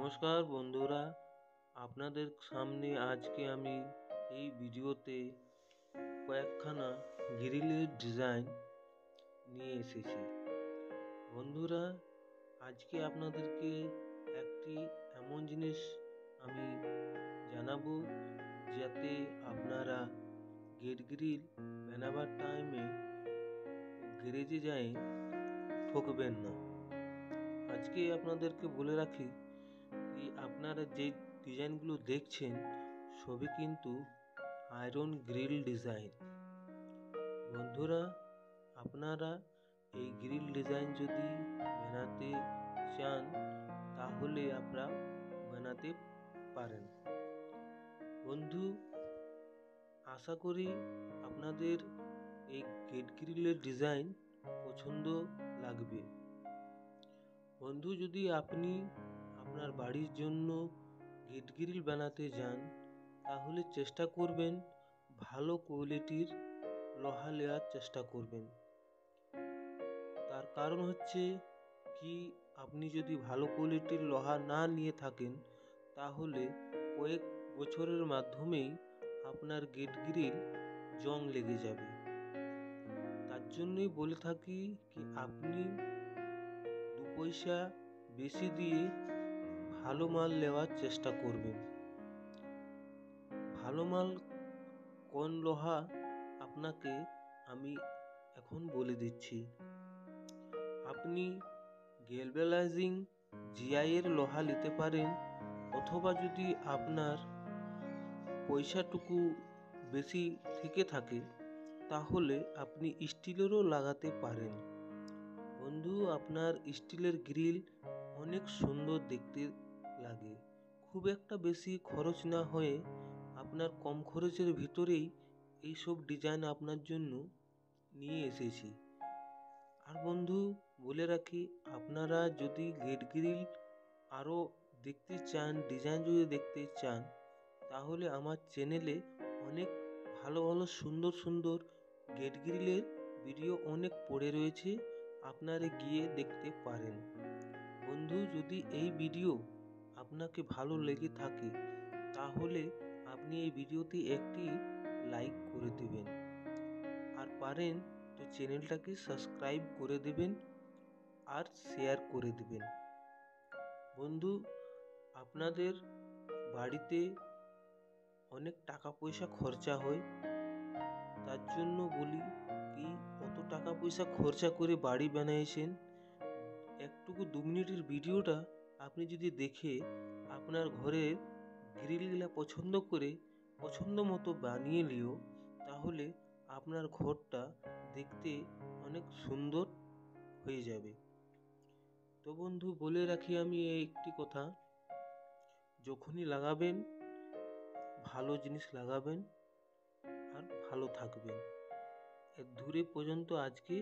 নমস্কার বন্ধুরা, আপনাদের সামনে আজকে আমি এই ভিডিওতে কয়েকখানা গ্রিলের ডিজাইন নিয়ে এসেছি। বন্ধুরা, আজকে আপনাদেরকে একটি এমন জিনিস আমি জানাবো যাতে আপনারা গেট গ্রিল বানাবার টাইমে গ্যারেজে যায় ঠকবেন না। আজকে আপনাদেরকে বলে রাখি কি আপনারা যে ডিজাইনগুলো দেখছেন সবই কিন্তু আয়রন গ্রিল ডিজাইন। বন্ধুরা, আপনারা এই গ্রিল ডিজাইন যদি বানাতে চান তাহলে আপনারা বানাতে পারেন। বন্ধু, আশা করি আপনাদের এই গেট গ্রিলের ডিজাইন পছন্দ লাগবে। বন্ধু, যদি আপনি আপনার বাড়ির জন্য গেট গ্রিল বানাতে যান তাহলে চেষ্টা করবেন ভালো কোয়ালিটির লোহা নেওয়ার চেষ্টা করবেন। তার কারণ হচ্ছে কি, আপনি যদি ভালো কোয়ালিটির লোহা না নিয়ে থাকেন তাহলে কয়েক বছরের মাধ্যমেই আপনার গেট গ্রিল জং লেগে যাবে। তার জন্যই বলে থাকি কি আপনি 2 পয়সা বেশি দিয়ে ভালো মাল নেওয়ার চেষ্টা করবেন। ভালো মাল কোন লোহা আপনাকে আমি এখন বলে দিচ্ছি। আপনি গ্যালভানাইজিং জিআই এর লোহা নিতে পারেন, অথবা যদি আপনার পয়সাটুকু বেশি থেকে থাকে তাহলে আপনি স্টিলেরও লাগাতে পারেন। বন্ধু, আপনার স্টিলের গ্রিল অনেক সুন্দর দেখতে লাগে। খুব একটা বেশি খরচ না হয়ে আপনার কম খরচের ভিতরেই এইসব ডিজাইন আপনার জন্য নিয়ে এসেছি। আর বন্ধু, বলে রাখি, আপনারা যদি গেট গ্রিল আরও দেখতে চান, ডিজাইন যদি দেখতে চান, তাহলে আমার চ্যানেলে অনেক ভালো ভালো সুন্দর সুন্দর গেট গ্রিলের ভিডিও অনেক পড়ে রয়েছে, আপনারা গিয়ে দেখতে পারেন। বন্ধু, যদি এই ভিডিও আপনাকে ভালো লেগে থাকে তাহলে আপনি এই ভিডিওতে একটি লাইক করে দেবেন, আর পারেন তো চ্যানেলটাকে সাবস্ক্রাইব করে দেবেন আর শেয়ার করে দেবেন। বন্ধু, আপনাদের বাড়িতে অনেক টাকা পয়সা খরচা হয়, তার জন্য বলি কি, অত টাকা পয়সা খরচা করে বাড়ি বানিয়েছেন, একটুকু 2 মিনিটের ভিডিওটা আপনি যদি দেখে আপনার ঘরের গ্রিলগুলা পছন্দ করে পছন্দ মতো বানিয়ে নিও, তাহলে আপনার ঘরটা দেখতে অনেক সুন্দর হয়ে যাবে। তো বন্ধু, বলে রাখি আমি এই একটি কথা, যখনই লাগাবেন ভালো জিনিস লাগাবেন আর ভালো থাকবেন। এর দূরে পর্যন্ত আজকে